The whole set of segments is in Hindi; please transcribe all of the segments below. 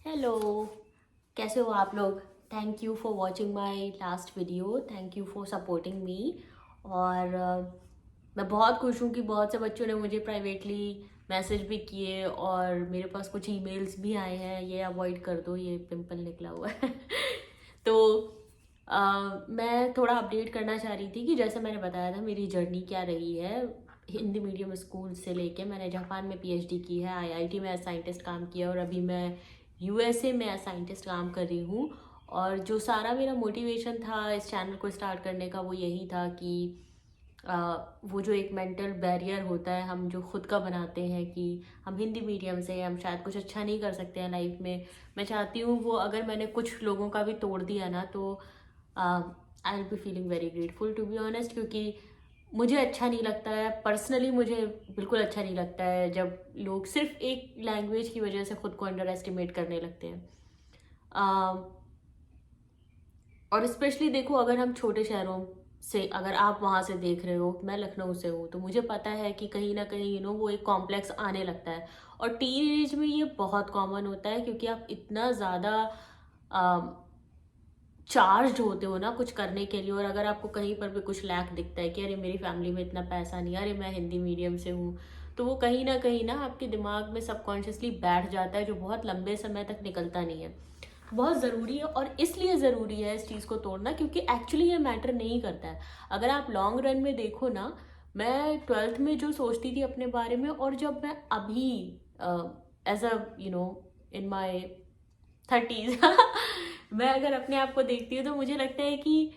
हेलो, कैसे हो आप लोग। Thank you for watching my last video, thank you for supporting me. और मैं बहुत खुश हूँ कि बहुत से बच्चों ने मुझे प्राइवेटली मैसेज भी किए और मेरे पास कुछ ईमेल्स भी आए हैं। ये अवॉइड कर दो, ये पिंपल निकला हुआ है तो मैं थोड़ा अपडेट करना चाह रही थी कि जैसे मैंने बताया था मेरी जर्नी क्या रही है। हिंदी मीडियम स्कूल से लेके मैंने जापान में पीएचडी की है, आईआईटी में एज साइंटिस्ट काम किया और अभी मैं यूएसए में एज साइंटिस्ट काम कर रही हूँ। और जो सारा मेरा मोटिवेशन था इस चैनल को स्टार्ट करने का वो यही था कि वो जो एक मेंटल बैरियर होता है हम जो खुद का बनाते हैं कि हम हिंदी मीडियम से हम शायद कुछ अच्छा नहीं कर सकते हैं लाइफ में। मैं चाहती हूँ वो अगर मैंने कुछ लोगों का भी तोड़ दिया ना तो I will be feeling very grateful to be honest, क्योंकि मुझे अच्छा नहीं लगता है पर्सनली, मुझे बिल्कुल अच्छा नहीं लगता है जब लोग सिर्फ एक लैंग्वेज की वजह से खुद को अंडर एस्टिमेट करने लगते हैं। और स्पेशली देखो, अगर हम छोटे शहरों से, अगर आप वहाँ से देख रहे हो, मैं लखनऊ से हूँ, तो मुझे पता है कि कहीं ना कहीं वो एक कॉम्प्लेक्स आने लगता है। और टीन एज में ये बहुत कॉमन होता है क्योंकि आप इतना ज़्यादा चार्ज होते हो ना कुछ करने के लिए। और अगर आपको कहीं पर भी कुछ लैक दिखता है कि अरे मेरी फैमिली में इतना पैसा नहीं, अरे मैं हिंदी मीडियम से हूँ, तो वो कहीं ना आपके दिमाग में सबकॉन्शियसली बैठ जाता है, जो बहुत लंबे समय तक निकलता नहीं है। बहुत ज़रूरी है और इसलिए ज़रूरी है इस चीज़ को तोड़ना क्योंकि एक्चुअली ये मैटर नहीं करता है। अगर आप लॉन्ग रन में देखो ना, मैं ट्वेल्थ में जो सोचती थी अपने बारे में और जब मैं अभी as a in my 30s मैं अगर अपने आप को देखती हूँ तो मुझे लगता है कि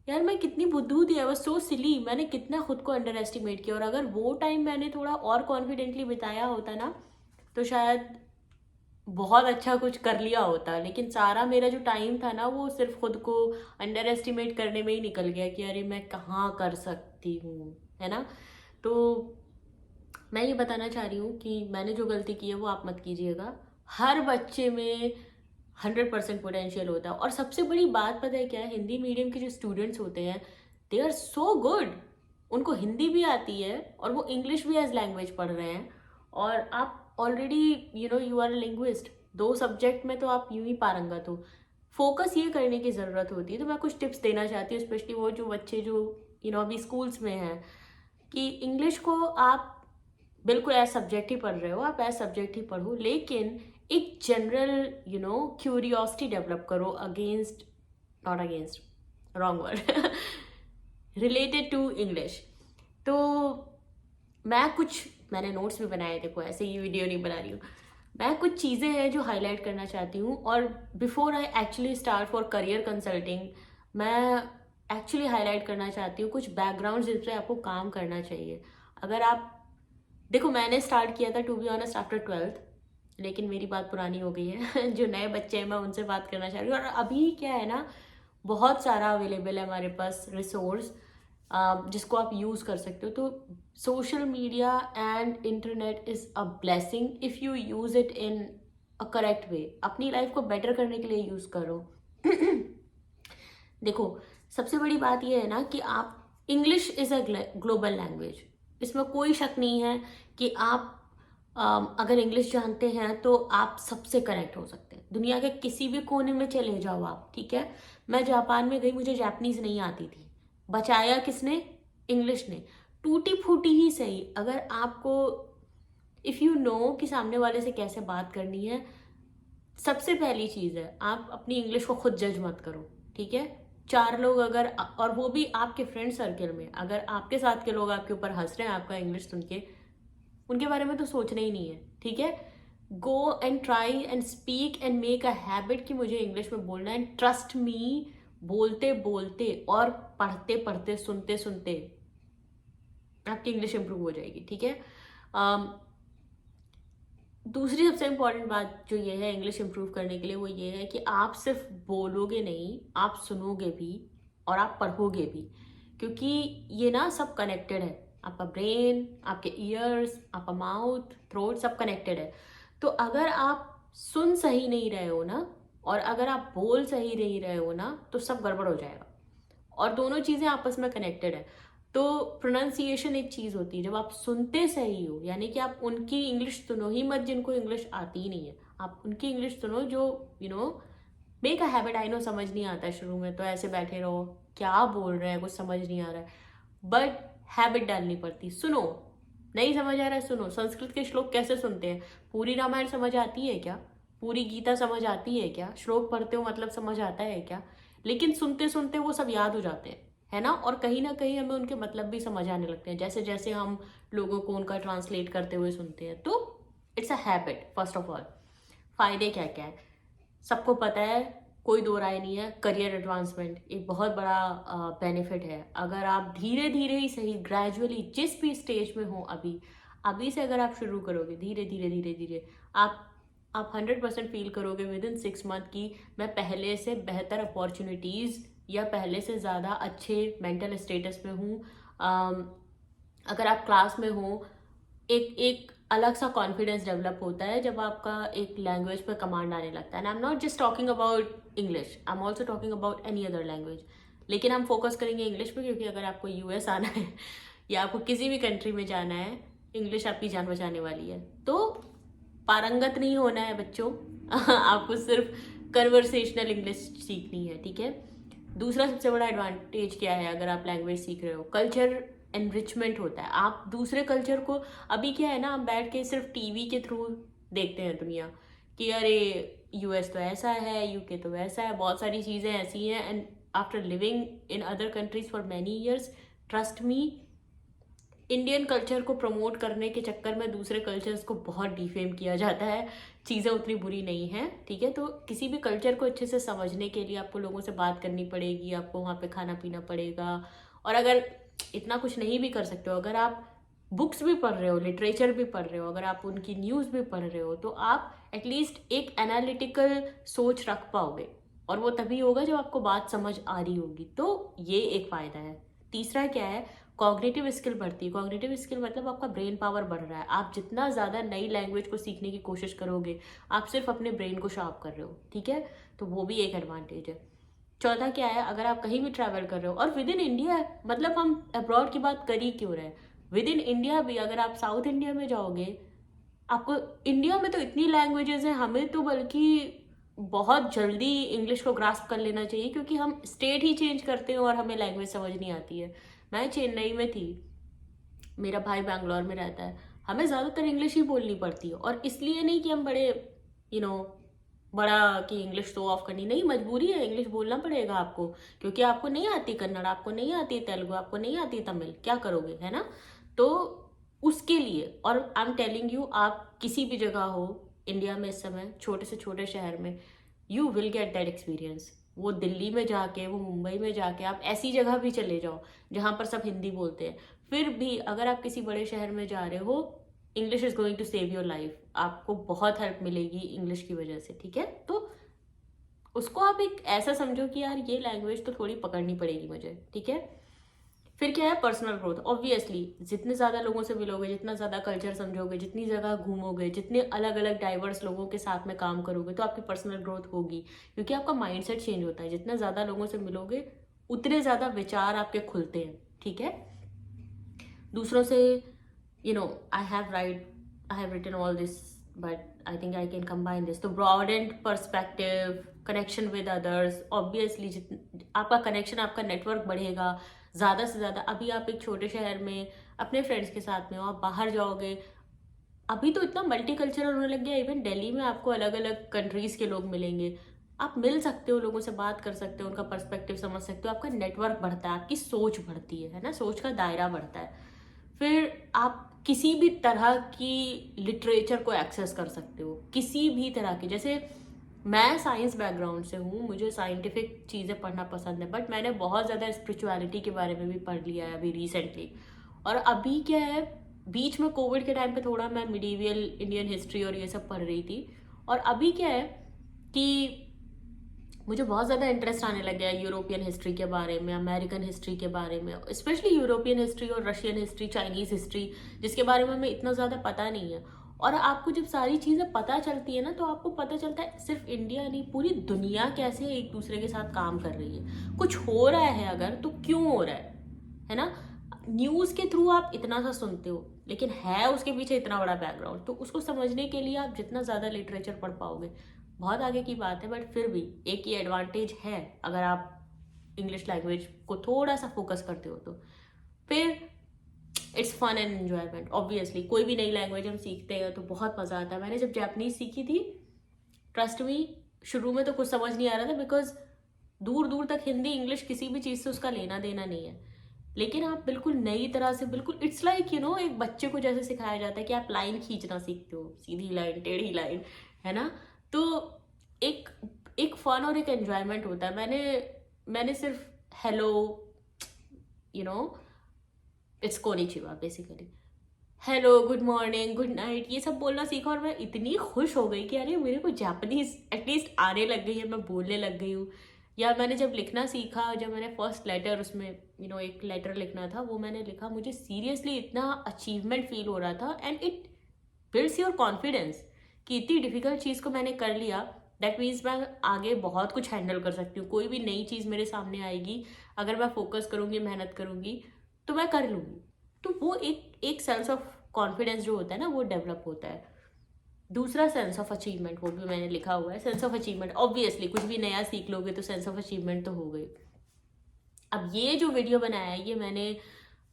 यार मैं कितनी बुद्धू थी, आई वाज सो सिली, मैंने कितना खुद को अंडर एस्टिमेट किया। और अगर वो टाइम मैंने थोड़ा और कॉन्फिडेंटली बिताया होता ना तो शायद बहुत अच्छा कुछ कर लिया होता। लेकिन सारा मेरा जो टाइम था ना वो सिर्फ खुद को अंडर एस्टिमेट करने में ही निकल गया कि अरे मैं कहाँ कर सकती हूँ, है ना। तो मैं ये बताना चाह रही हूँ कि मैंने जो गलती की है वो आप मत कीजिएगा। हर बच्चे में 100% पोटेंशियल होता है। और सबसे बड़ी बात पता है क्या है, हिंदी मीडियम के जो स्टूडेंट्स होते हैं दे आर सो गुड। उनको हिंदी भी आती है और वो इंग्लिश भी एज लैंग्वेज पढ़ रहे हैं। और आप ऑलरेडी यू आर लिंग्विस्ट, दो सब्जेक्ट में तो आप यूं ही पारंगत हो। फोकस ये करने की ज़रूरत होती है। तो मैं कुछ टिप्स देना चाहती हूँ स्पेशली वो जो बच्चे जो अभी स्कूल्स में हैं, कि इंग्लिश को आप बिल्कुल एज सब्जेक्ट ही पढ़ रहे हो, आप एज सब्जेक्ट ही पढ़ो, लेकिन एक जनरल क्यूरियोसिटी डेवलप करो against, not against, wrong word related to English. तो मैंने नोट्स भी बनाए, देखो ऐसे ही वीडियो नहीं बना रही हूँ। मैं कुछ चीज़ें हैं जो हाईलाइट करना चाहती हूँ। और before I actually start for career consulting, मैं एक्चुअली हाईलाइट करना चाहती हूँ कुछ बैकग्राउंड जिस पर आपको काम करना चाहिए। अगर आप देखो, मैंने स्टार्ट किया था to be honest after 12th, लेकिन मेरी बात पुरानी हो गई है जो नए बच्चे हैं मैं उनसे बात करना चाह रही हूँ। और अभी क्या है ना, बहुत सारा अवेलेबल है हमारे पास रिसोर्स जिसको आप यूज़ कर सकते हो। तो social media and internet is a blessing if you use it in a correct way. अपनी लाइफ को बेटर करने के लिए यूज़ करो देखो, सबसे बड़ी बात यह है ना कि आप, English is a global language, इसमें कोई शक नहीं है कि आप अगर इंग्लिश जानते हैं तो आप सबसे कनेक्ट हो सकते हैं। दुनिया के किसी भी कोने में चले जाओ आप, ठीक है। मैं जापान में गई, मुझे जापानीज नहीं आती थी, बचाया किसने? इंग्लिश ने। टूटी फूटी ही सही, अगर आपको इफ़ यू नो कि सामने वाले से कैसे बात करनी है, सबसे पहली चीज़ है आप अपनी इंग्लिश को खुद जज मत करो, ठीक है। चार लोग अगर, और वो भी आपके फ्रेंड सर्कल में, अगर आपके साथ के लोग आपके ऊपर हंस रहे हैं आपका इंग्लिश सुन के, उनके बारे में तो सोचना ही नहीं है, ठीक है। Go and try and speak and make a habit कि मुझे इंग्लिश में बोलना है। ट्रस्ट मी, बोलते बोलते और पढ़ते पढ़ते सुनते सुनते आपकी इंग्लिश इंप्रूव हो जाएगी, ठीक है। दूसरी सबसे इम्पॉर्टेंट बात जो ये है इंग्लिश इंप्रूव करने के लिए, वो ये है कि आप सिर्फ बोलोगे नहीं, आप सुनोगे भी और आप पढ़ोगे भी, क्योंकि ये ना सब कनेक्टेड है। आपका ब्रेन, आपके ईयर्स, आपका माउथ, थ्रोट, सब कनेक्टेड है। तो अगर आप सुन सही नहीं रहे हो ना, और अगर आप बोल सही नहीं रहे हो ना, तो सब गड़बड़ हो जाएगा। और दोनों चीज़ें आपस में कनेक्टेड है। तो प्रोनाउंसिएशन एक चीज़ होती है, जब आप सुनते सही हो, यानी कि आप उनकी इंग्लिश सुनो ही मत जिनको इंग्लिश आती ही नहीं है, आप उनकी इंग्लिश सुनो जो make a habit. I know समझ नहीं आता शुरू में, तो ऐसे बैठे रहो क्या बोल रहे हैं, कुछ समझ नहीं आ रहा है, बट हैबिट डालनी पड़ती। सुनो, नहीं समझ आ रहा है सुनो। संस्कृत के श्लोक कैसे सुनते हैं? पूरी रामायण समझ आती है क्या? पूरी गीता समझ आती है क्या? श्लोक पढ़ते हो मतलब समझ आता है क्या? लेकिन सुनते सुनते वो सब याद हो जाते हैं, है ना। और कहीं ना कहीं हमें उनके मतलब भी समझ आने लगते हैं, जैसे जैसे हम लोगों को उनका ट्रांसलेट करते हुए सुनते हैं। तो it's a habit first of all. फायदे क्या क्या है सबको पता है, कोई दो राय नहीं है। करियर एडवांसमेंट एक बहुत बड़ा बेनिफिट है। अगर आप धीरे धीरे ही सही, ग्रेजुअली, जिस भी स्टेज में हो अभी अभी से अगर आप शुरू करोगे धीरे धीरे धीरे धीरे, आप 100% फील करोगे विद इन 6 मंथ की मैं पहले से बेहतर अपॉर्चुनिटीज़ या पहले से ज़्यादा अच्छे मेंटल स्टेटस में हूँ। अगर आप क्लास में हो, एक एक अलग सा कॉन्फिडेंस डेवलप होता है जब आपका एक लैंग्वेज पे कमांड आने लगता है। And I am not just talking about English, I am also talking about any other language. लेकिन हम फोकस करेंगे इंग्लिश पे, क्योंकि अगर आपको यूएस आना है या आपको किसी भी कंट्री में जाना है, इंग्लिश आपकी जान बचाने वाली है। तो पारंगत नहीं होना है बच्चों आपको सिर्फ कन्वर्सेशनल इंग्लिश सीखनी है, ठीक है। दूसरा सबसे बड़ा एडवांटेज क्या है अगर आप लैंग्वेज सीख रहे हो? कल्चर एनरिचमेंट होता है। आप दूसरे कल्चर को, अभी क्या है ना, हम बैठ के सिर्फ टीवी के थ्रू देखते हैं दुनिया कि अरे यूएस तो ऐसा है, यूके तो वैसा है, बहुत सारी चीज़ें ऐसी हैं। And after living in other countries for many years, trust me, Indian culture को प्रमोट करने के चक्कर में दूसरे कल्चर्स को बहुत डिफेम किया जाता है। चीज़ें उतनी बुरी नहीं हैं, ठीक है। तो किसी भी कल्चर को अच्छे से समझने के लिए आपको लोगों से बात करनी पड़ेगी, आपको वहाँ पे खाना पीना पड़ेगा। और अगर इतना कुछ नहीं भी कर सकते हो, अगर आप बुक्स भी पढ़ रहे हो, लिटरेचर भी पढ़ रहे हो, अगर आप उनकी न्यूज़ भी पढ़ रहे हो, तो आप एटलीस्ट एक एनालिटिकल सोच रख पाओगे। और वो तभी होगा जब आपको बात समझ आ रही होगी। तो ये एक फ़ायदा है। तीसरा क्या है? कॉग्निटिव स्किल बढ़ती है। कॉग्निटिव स्किल मतलब आपका ब्रेन पावर बढ़ रहा है। आप जितना ज़्यादा नई लैंग्वेज को सीखने की कोशिश करोगे, आप सिर्फ अपने ब्रेन को शार्प कर रहे हो, ठीक है। तो वो भी एक एडवांटेज है। चौथा क्या है? अगर आप कहीं भी ट्रैवल कर रहे हो और विद इन इंडिया है, मतलब हम अब्रॉड की बात कर ही क्यों रहे हैं, विद इन इंडिया भी अगर आप साउथ इंडिया में जाओगे, आपको इंडिया में तो इतनी लैंग्वेजेस हैं, हमें तो बल्कि बहुत जल्दी इंग्लिश को ग्रास्प कर लेना चाहिए, क्योंकि हम स्टेट ही चेंज करते हैं और हमें लैंग्वेज समझ नहीं आती है। मैं चेन्नई में थी, मेरा भाई बैंगलोर में रहता है, हमें ज़्यादातर इंग्लिश ही बोलनी पड़ती है। और इसलिए नहीं कि हम बड़े बड़ा कि इंग्लिश शो ऑफ करनी, नहीं, मजबूरी है, इंग्लिश बोलना पड़ेगा आपको, क्योंकि आपको नहीं आती कन्नड़, आपको नहीं आती तेलुगु, आपको नहीं आती तमिल, क्या करोगे, है ना। तो उसके लिए, और आई एम टेलिंग यू, आप किसी भी जगह हो इंडिया में इस समय, छोटे से छोटे शहर में, you will get that experience. वो दिल्ली में जाके, वो मुंबई में जाके, आप ऐसी जगह भी चले जाओ जहाँ पर सब हिंदी बोलते हैं, फिर भी अगर आप किसी बड़े शहर में जा रहे हो, English is going to save your life. आपको बहुत हेल्प मिलेगी इंग्लिश की वजह से, ठीक है। तो उसको आप एक ऐसा समझो कि यार ये लैंग्वेज तो थोड़ी पकड़नी पड़ेगी मुझे, ठीक है। फिर क्या है? Personal growth. ऑब्वियसली जितने ज़्यादा लोगों से मिलोगे, जितना ज़्यादा कल्चर समझोगे, जितनी जगह घूमोगे, जितने अलग अलग डाइवर्स लोगों के साथ में काम करोगे, तो आपकी पर्सनल ग्रोथ होगी, क्योंकि आपका माइंडसेट चेंज होता है। जितने ज़्यादा लोगों से मिलोगे उतने ज़्यादा विचार आपके खुलते हैं, ठीक है। दूसरों से I have written all this, but I think I can combine this. तो broadened perspective, connection with others, obviously आपका कनेक्शन, आपका नेटवर्क बढ़ेगा ज़्यादा से ज़्यादा। अभी आप एक छोटे शहर में अपने फ्रेंड्स के साथ में हो, आप बाहर जाओगे, अभी तो इतना मल्टी कल्चरल होने लग गया, इवन दिल्ली में आपको अलग अलग कंट्रीज के लोग मिलेंगे, आप मिल सकते हो, लोगों से बात कर सकते हो, उनका पर्सपेक्टिव समझ सकते हो, आपका नेटवर्क बढ़ता है, आपकी सोच बढ़ती है ना, सोच का दायरा बढ़ता है। फिर आप किसी भी तरह की लिटरेचर को एक्सेस कर सकते हो, किसी भी तरह की। जैसे मैं साइंस बैकग्राउंड से हूँ, मुझे साइंटिफिक चीज़ें पढ़ना पसंद है, बट मैंने बहुत ज़्यादा स्पिरिचुअलिटी के बारे में भी पढ़ लिया है अभी रिसेंटली। और अभी क्या है, बीच में कोविड के टाइम पे थोड़ा मैं मिडीवियल इंडियन हिस्ट्री और ये सब पढ़ रही थी। और अभी क्या है कि मुझे बहुत ज़्यादा इंटरेस्ट आने लग गया यूरोपियन हिस्ट्री के बारे में, अमेरिकन हिस्ट्री के बारे में, स्पेशली यूरोपियन हिस्ट्री और रशियन हिस्ट्री, चाइनीज़ हिस्ट्री, जिसके बारे में हमें इतना ज़्यादा पता नहीं है। और आपको जब सारी चीज़ें पता चलती है ना, तो आपको पता चलता है सिर्फ इंडिया नहीं, पूरी दुनिया कैसे एक दूसरे के साथ काम कर रही है। कुछ हो रहा है अगर, तो क्यों हो रहा है ना। न्यूज़ के थ्रू आप इतना सा सुनते हो, लेकिन है उसके पीछे इतना बड़ा बैकग्राउंड, तो उसको समझने के लिए आप जितना ज़्यादा लिटरेचर पढ़ पाओगे बहुत आगे की बात है। बट फिर भी एक ही एडवांटेज है, अगर आप इंग्लिश लैंग्वेज को थोड़ा सा फोकस करते हो तो फिर it's fun and enjoyment. Obviously कोई भी नई लैंग्वेज हम सीखते हैं तो बहुत मज़ा आता है। मैंने जब जापानीज सीखी थी, ट्रस्ट मी, शुरू में तो कुछ समझ नहीं आ रहा था, बिकॉज दूर दूर तक हिंदी इंग्लिश किसी भी चीज़ से उसका लेना देना नहीं है। लेकिन आप बिल्कुल नई तरह से, बिल्कुल इट्स लाइक यू नो, एक बच्चे को जैसे सिखाया जाता है कि आप लाइन खींचना सीखते हो, सीधी लाइन, टेढ़ी लाइन, है ना। तो एक एक फन और एक एन्जॉयमेंट होता है। मैंने सिर्फ hello, you know, it's konnichiwa basically, hello, good morning, good night, ये सब बोलना सीखा और मैं इतनी खुश हो गई कि अरे मेरे को जापानीज एटलीस्ट आने लग गई है, मैं बोलने लग गई हूँ। या मैंने जब लिखना सीखा, जब मैंने फर्स्ट लेटर, उसमें यू नो एक लेटर लिखना था, वो मैंने लिखा, मुझे सीरियसली इतना अचीवमेंट फील हो रहा था। And it builds your confidence कि इतनी डिफिकल्ट चीज़ को मैंने कर लिया, दैट मीन्स मैं आगे बहुत कुछ हैंडल कर सकती हूँ। कोई भी नई चीज़ मेरे सामने आएगी, अगर मैं फोकस करूँगी, मेहनत करूँगी, तो मैं कर लूँगी। तो वो एक सेंस ऑफ कॉन्फिडेंस जो होता है ना, वो डेवलप होता है। दूसरा सेंस ऑफ अचीवमेंट, वो भी मैंने लिखा हुआ है, सेंस ऑफ अचीवमेंट। ऑब्वियसली कुछ भी नया सीख लोगे तो सेंस ऑफ अचीवमेंट तो हो गई। अब ये जो वीडियो बनाया है, ये मैंने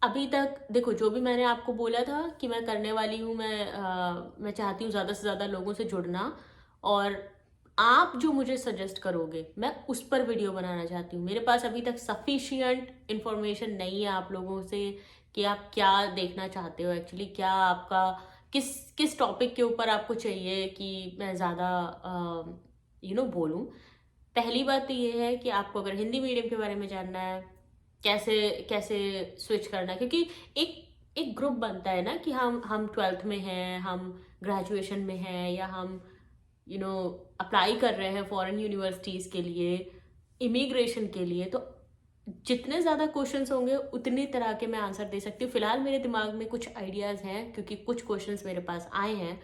अभी तक, देखो, जो भी मैंने आपको बोला था कि मैं करने वाली हूँ, मैं चाहती हूँ ज़्यादा से ज़्यादा लोगों से जुड़ना, और आप जो मुझे सजेस्ट करोगे मैं उस पर वीडियो बनाना चाहती हूँ। मेरे पास अभी तक सफिशिएंट इंफॉर्मेशन नहीं है आप लोगों से कि आप क्या देखना चाहते हो एक्चुअली, क्या आपका किस किस टॉपिक के ऊपर आपको चाहिए कि मैं ज़्यादा यू नो बोलूँ। पहली बात तो ये है कि आपको अगर हिंदी मीडियम के बारे में जानना है, कैसे कैसे स्विच करना है, क्योंकि एक एक ग्रुप बनता है ना कि हम 12th में हैं, हम ग्रेजुएशन में हैं, या हम यू नो अप्लाई कर रहे हैं फॉरेन यूनिवर्सिटीज़ के लिए, इमिग्रेशन के लिए। तो जितने ज़्यादा क्वेश्चंस होंगे उतनी तरह के मैं आंसर दे सकती हूँ। फिलहाल मेरे दिमाग में कुछ आइडियाज़ हैं, क्योंकि कुछ क्वेश्चंस मेरे पास आए हैं,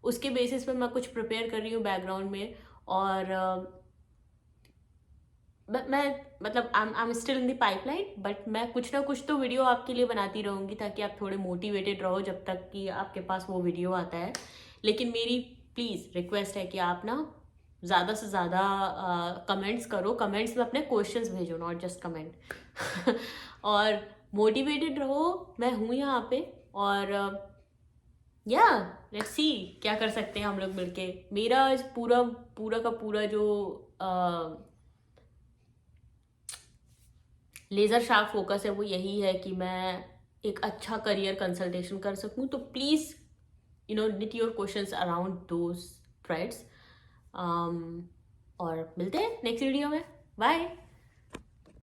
उसके बेसिस पे मैं कुछ प्रिपेयर कर रही हूँ बैकग्राउंड में। और मैं मतलब I am still in the pipeline, but मैं कुछ ना कुछ तो वीडियो आपके लिए बनाती रहूँगी, ताकि आप थोड़े मोटिवेटेड रहो जब तक कि आपके पास वो वीडियो आता है। लेकिन मेरी प्लीज़ रिक्वेस्ट है कि आप ना ज़्यादा से ज़्यादा कमेंट्स करो, कमेंट्स में अपने क्वेश्चंस भेजो, नॉट जस्ट कमेंट और मोटिवेटेड रहो, मैं हूँ यहाँ पे। और या लेट्स सी क्या कर सकते हैं हम लोग मिलके। मेरा पूरा पूरा का पूरा जो लेज़र शार्प फोकस है वो यही है कि मैं एक अच्छा करियर कंसल्टेशन कर सकूं। तो please you know knit your questions around those threads. और मिलते हैं नेक्स्ट वीडियो में। बाय।